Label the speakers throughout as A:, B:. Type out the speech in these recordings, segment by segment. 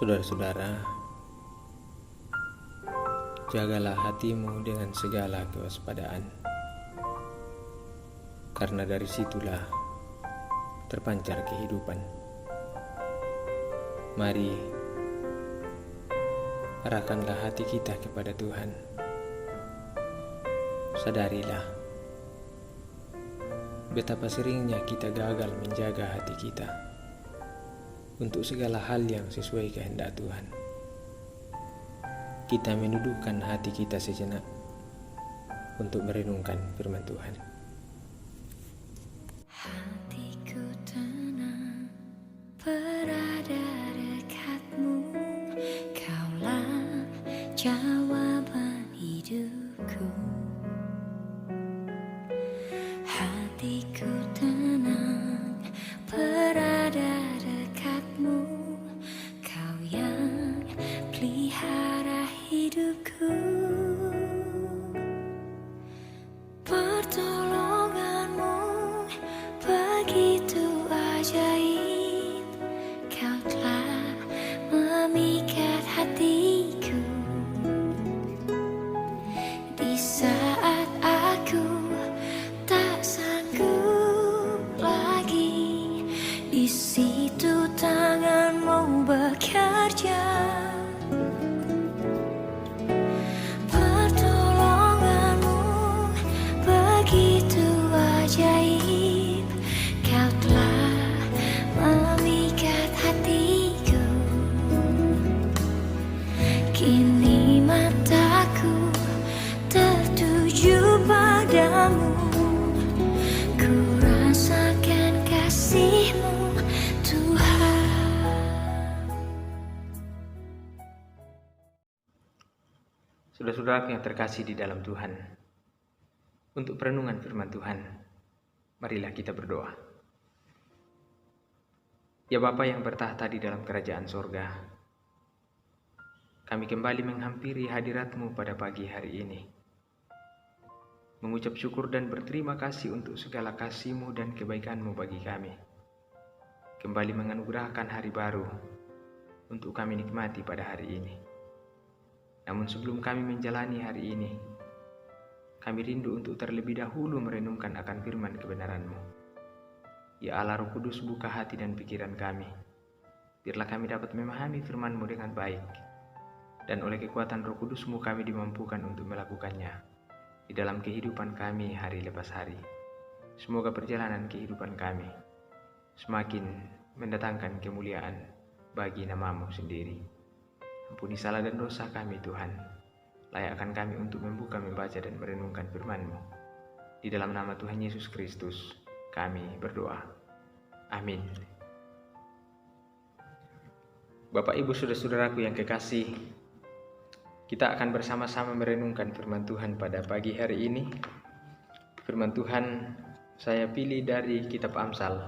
A: Saudara-saudara, jagalah hatimu dengan segala kewaspadaan, karena dari situlah terpancar kehidupan. Mari, arahkanlah hati kita kepada Tuhan. Sadarilah betapa seringnya kita gagal menjaga hati kita untuk segala hal yang sesuai kehendak Tuhan. Kita menundukkan hati kita sejenak untuk merenungkan firman Tuhan.
B: Hatiku tenang berada dekatmu, Kaulah jawaban hidupku. Hatiku tenang berada dekatmu, Kau yang pelihara hidupku. Pertolonganmu begitu ajaib, Kau telah memikat hatiku. Di saat aku tak sanggup lagi, di situ tanganmu bekerja. Pertolonganmu begitu ajaib, Kau telah memikat hatiku. Kini mataku tertuju padamu, ku rasakan kasih-Mu, Tuhan.
A: Saudara-saudara yang terkasih di dalam Tuhan, untuk perenungan firman Tuhan, marilah kita berdoa. Ya Bapa yang bertahta di dalam kerajaan sorga, kami kembali menghampiri hadirat-Mu pada pagi hari ini, mengucap syukur dan berterima kasih untuk segala kasih-Mu dan kebaikan-Mu bagi kami. Kembali menganugerahkan hari baru untuk kami nikmati pada hari ini. Namun sebelum kami menjalani hari ini, kami rindu untuk terlebih dahulu merenungkan akan firman kebenaran-Mu. Ya Allah Roh Kudus, buka hati dan pikiran kami, biarlah kami dapat memahami firman-Mu dengan baik, dan oleh kekuatan Roh Kudus-Mu kami dimampukan untuk melakukannya di dalam kehidupan kami hari lepas hari. Semoga perjalanan kehidupan kami semakin mendatangkan kemuliaan bagi nama-Mu sendiri. Ampuni salah dan dosa kami Tuhan. Layakkan kami untuk membaca dan merenungkan firman-Mu. Di dalam nama Tuhan Yesus Kristus kami berdoa. Amin. Bapak, Ibu, saudara-saudaraku yang kekasih, kita akan bersama-sama merenungkan firman Tuhan pada pagi hari ini. Firman Tuhan saya pilih dari kitab Amsal,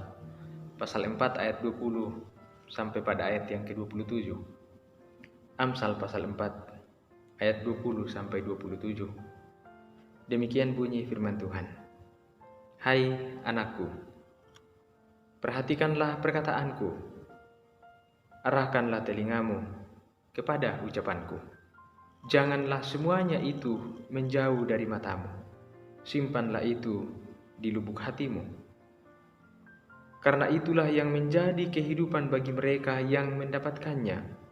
A: pasal 4 ayat 20 sampai pada ayat yang ke-27. Amsal pasal 4 ayat 20 sampai 27. Demikian bunyi firman Tuhan. Hai anakku, perhatikanlah perkataanku, arahkanlah telingamu kepada ucapanku. Janganlah semuanya itu menjauh dari matamu, simpanlah itu di lubuk hatimu. Karena itulah yang menjadi kehidupan bagi mereka yang mendapatkannya,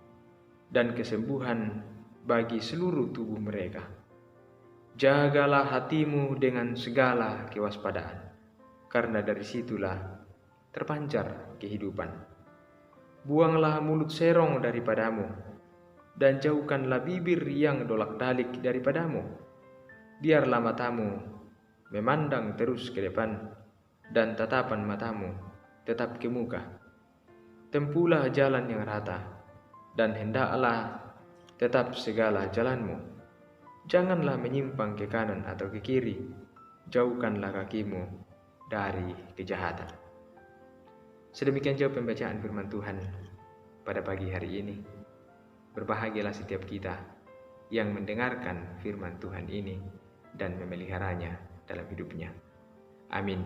A: dan kesembuhan bagi seluruh tubuh mereka. Jagalah hatimu dengan segala kewaspadaan, karena dari situlah terpancar kehidupan. Buanglah mulut serong daripadamu, dan jauhkanlah bibir yang dolak-dalik daripadamu. Biarlah matamu memandang terus ke depan, dan tatapan matamu tetap ke muka. Tempuhlah jalan yang rata, dan hendaklah tetap segala jalanmu. Janganlah menyimpang ke kanan atau ke kiri. Jauhkanlah kakimu dari kejahatan. Sedemikian jauh pembacaan firman Tuhan pada pagi hari ini. Berbahagialah setiap kita yang mendengarkan firman Tuhan ini dan memeliharanya dalam hidupnya. Amin.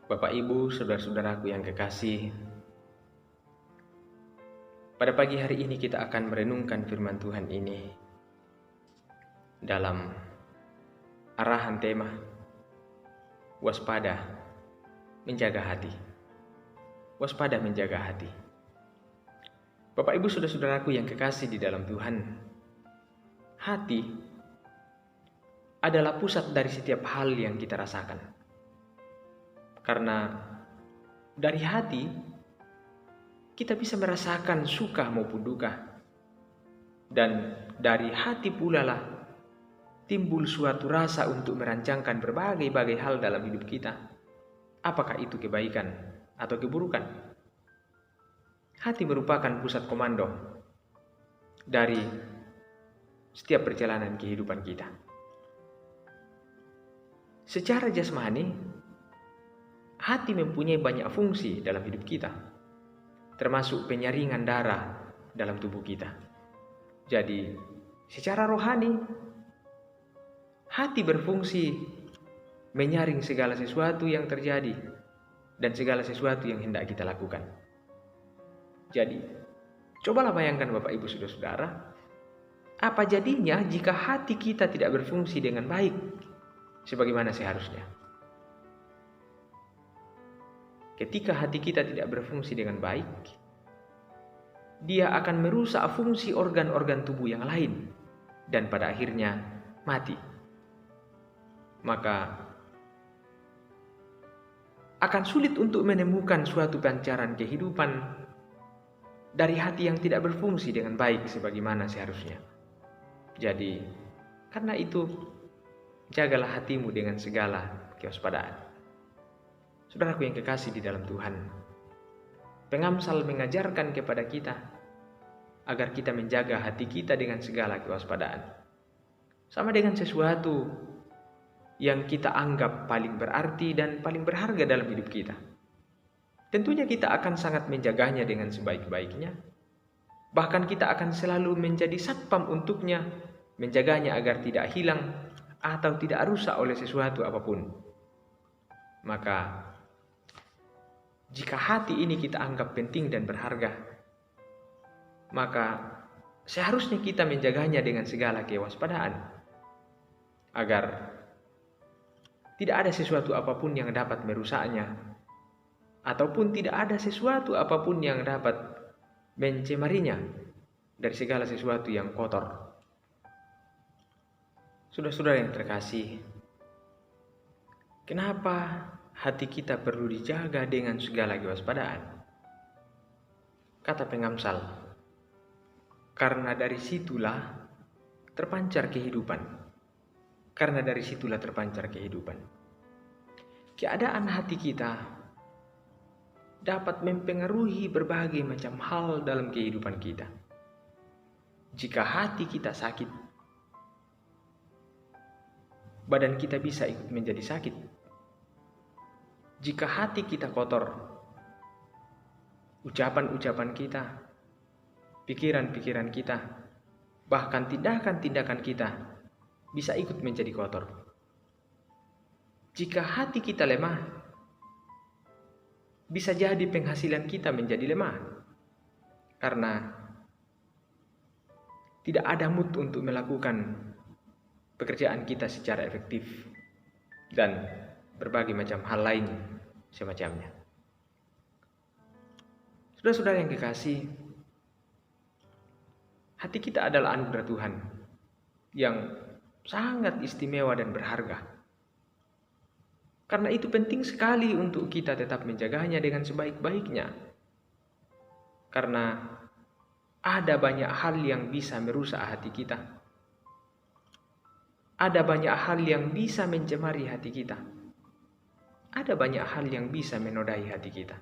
A: Bapak Ibu, saudara-saudaraku yang kekasih, pada pagi hari ini kita akan merenungkan firman Tuhan ini dalam arahan tema waspada menjaga hati. Waspada menjaga hati. Bapak Ibu, saudara-saudaraku yang kekasih di dalam Tuhan, hati adalah pusat dari setiap hal yang kita rasakan. Karena dari hati kita bisa merasakan suka maupun duka. Dan dari hati pula lah timbul suatu rasa untuk merancangkan berbagai-bagai hal dalam hidup kita. Apakah itu kebaikan atau keburukan? Hati merupakan pusat komando dari setiap perjalanan kehidupan kita. Secara jasmani, hati mempunyai banyak fungsi dalam hidup kita, termasuk penyaringan darah dalam tubuh kita. Jadi, secara rohani, hati berfungsi menyaring segala sesuatu yang terjadi dan segala sesuatu yang hendak kita lakukan. Jadi, cobalah bayangkan Bapak Ibu Saudara-saudara, apa jadinya jika hati kita tidak berfungsi dengan baik sebagaimana seharusnya? Ketika hati kita tidak berfungsi dengan baik, dia akan merusak fungsi organ-organ tubuh yang lain dan pada akhirnya mati. Maka akan sulit untuk menemukan suatu pancaran kehidupan dari hati yang tidak berfungsi dengan baik sebagaimana seharusnya. Jadi, karena itu, jagalah hatimu dengan segala kewaspadaan. Saudaraku yang kekasih di dalam Tuhan, pengamsal mengajarkan kepada kita agar kita menjaga hati kita dengan segala kewaspadaan. Sama dengan sesuatu yang kita anggap paling berarti dan paling berharga dalam hidup kita. Tentunya kita akan sangat menjaganya dengan sebaik-baiknya. Bahkan kita akan selalu menjadi satpam untuknya, menjaganya agar tidak hilang atau tidak rusak oleh sesuatu apapun. Maka, jika hati ini kita anggap penting dan berharga, maka seharusnya kita menjaganya dengan segala kewaspadaan, agar tidak ada sesuatu apapun yang dapat merusaknya, ataupun tidak ada sesuatu apapun yang dapat mencemarinya dari segala sesuatu yang kotor. Saudara-saudara yang terkasih, kenapa hati kita perlu dijaga dengan segala kewaspadaan? Kata pengamsal, karena dari situlah terpancar kehidupan. Karena dari situlah terpancar kehidupan. Keadaan hati kita dapat mempengaruhi berbagai macam hal dalam kehidupan kita. Jika hati kita sakit, badan kita bisa ikut menjadi sakit. Jika hati kita kotor, ucapan-ucapan kita, pikiran-pikiran kita, bahkan tindakan-tindakan kita bisa ikut menjadi kotor. Jika hati kita lemah, bisa jadi penghasilan kita menjadi lemah, karena tidak ada mood untuk melakukan pekerjaan kita secara efektif dan berbagai macam hal lain semacamnya. Saudara-saudara yang kekasih, hati kita adalah anugerah Tuhan yang sangat istimewa dan berharga. Karena itu penting sekali untuk kita tetap menjaganya dengan sebaik-baiknya. Karena ada banyak hal yang bisa merusak hati kita. Ada banyak hal yang bisa mencemari hati kita. Ada banyak hal yang bisa menodai hati kita.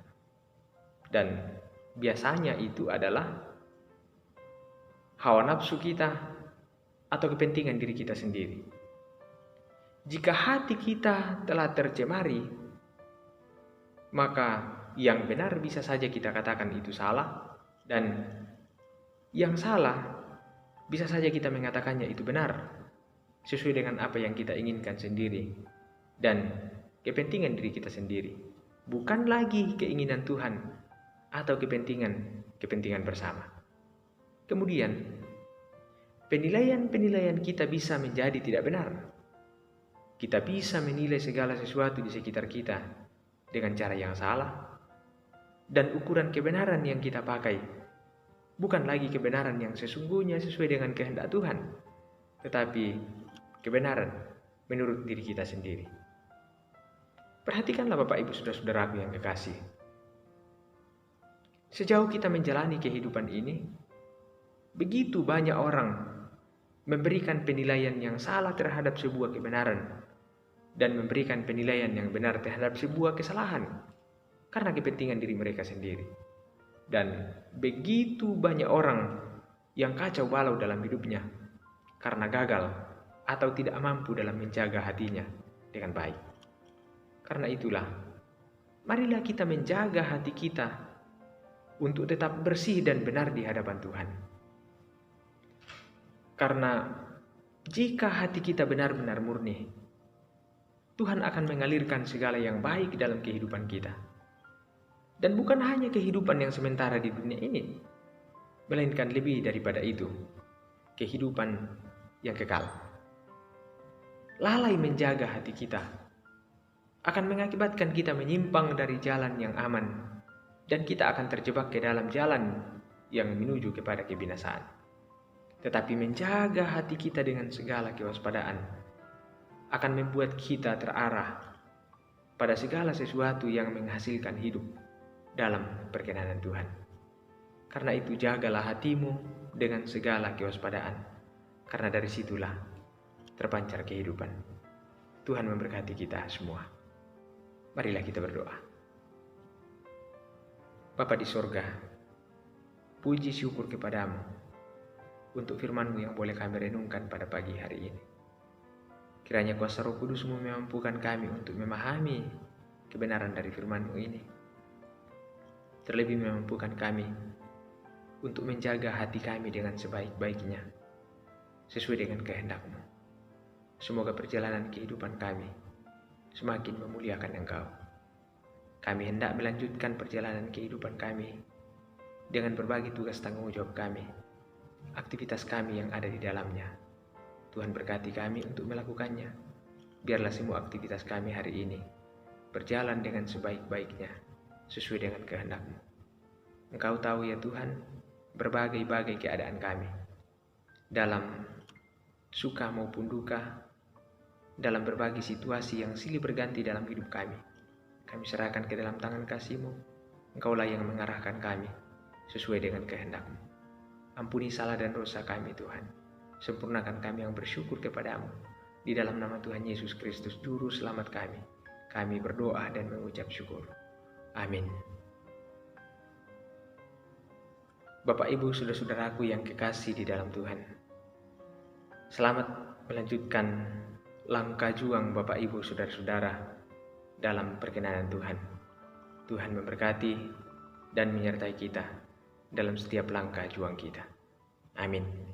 A: Dan biasanya itu adalah hawa nafsu kita atau kepentingan diri kita sendiri. Jika hati kita telah tercemari, maka yang benar bisa saja kita katakan itu salah, dan yang salah bisa saja kita mengatakannya itu benar, sesuai dengan apa yang kita inginkan sendiri dan kepentingan diri kita sendiri. bukan lagi keinginan Tuhan atau kepentingan bersama. Kemudian, penilaian kita bisa menjadi tidak benar. Kita bisa menilai segala sesuatu di sekitar kita dengan cara yang salah, dan ukuran kebenaran yang kita pakai bukan lagi kebenaran yang sesungguhnya sesuai dengan kehendak Tuhan, tetapi kebenaran menurut diri kita sendiri. Perhatikanlah Bapak Ibu saudara-saudaraku yang kekasih. Sejauh kita menjalani kehidupan ini, begitu banyak orang memberikan penilaian yang salah terhadap sebuah kebenaran dan memberikan penilaian yang benar terhadap sebuah kesalahan karena kepentingan diri mereka sendiri. Dan begitu banyak orang yang kacau balau dalam hidupnya karena gagal atau tidak mampu dalam menjaga hatinya dengan baik. Karena itulah, marilah kita menjaga hati kita untuk tetap bersih dan benar di hadapan Tuhan. Karena jika hati kita benar-benar murni, Tuhan akan mengalirkan segala yang baik dalam kehidupan kita. Dan bukan hanya kehidupan yang sementara di dunia ini, melainkan lebih daripada itu, kehidupan yang kekal. Lalai menjaga hati kita akan mengakibatkan kita menyimpang dari jalan yang aman, dan kita akan terjebak ke dalam jalan yang menuju kepada kebinasaan. Tetapi menjaga hati kita dengan segala kewaspadaan akan membuat kita terarah pada segala sesuatu yang menghasilkan hidup dalam perkenan Tuhan. Karena itu jagalah hatimu dengan segala kewaspadaan, karena dari situlah terpancar kehidupan. Tuhan memberkati kita semua. Marilah kita berdoa. Bapa di sorga, puji syukur kepadamu untuk firman-Mu yang boleh kami renungkan pada pagi hari ini. Kiranya kuasa Roh Kudus-Mu memampukan kami untuk memahami kebenaran dari firman-Mu ini. Terlebih memampukan kami untuk menjaga hati kami dengan sebaik-baiknya, sesuai dengan kehendak-Mu. Semoga perjalanan kehidupan kami semakin memuliakan Engkau. Kami hendak melanjutkan perjalanan kehidupan kami dengan berbagi tugas tanggung jawab kami, aktivitas kami yang ada di dalamnya. Tuhan berkati kami untuk melakukannya. Biarlah semua aktivitas kami hari ini berjalan dengan sebaik-baiknya, sesuai dengan kehendak-Mu. Engkau tahu ya Tuhan, berbagai-bagai keadaan kami, dalam suka maupun duka, dalam berbagai situasi yang silih berganti dalam hidup kami. Kami serahkan ke dalam tangan kasih-Mu. Engkaulah yang mengarahkan kami sesuai dengan kehendak-Mu. Ampuni salah dan dosa kami Tuhan. Sempurnakan kami yang bersyukur kepadamu. Di dalam nama Tuhan Yesus Kristus, Juru Selamat kami. Kami berdoa dan mengucap syukur. Amin. Bapak Ibu saudara-saudaraku yang kekasih di dalam Tuhan, selamat melanjutkan langkah juang Bapak Ibu saudara-saudara dalam perkenanan Tuhan. Tuhan memberkati dan menyertai kita dalam setiap langkah juang kita. Amin.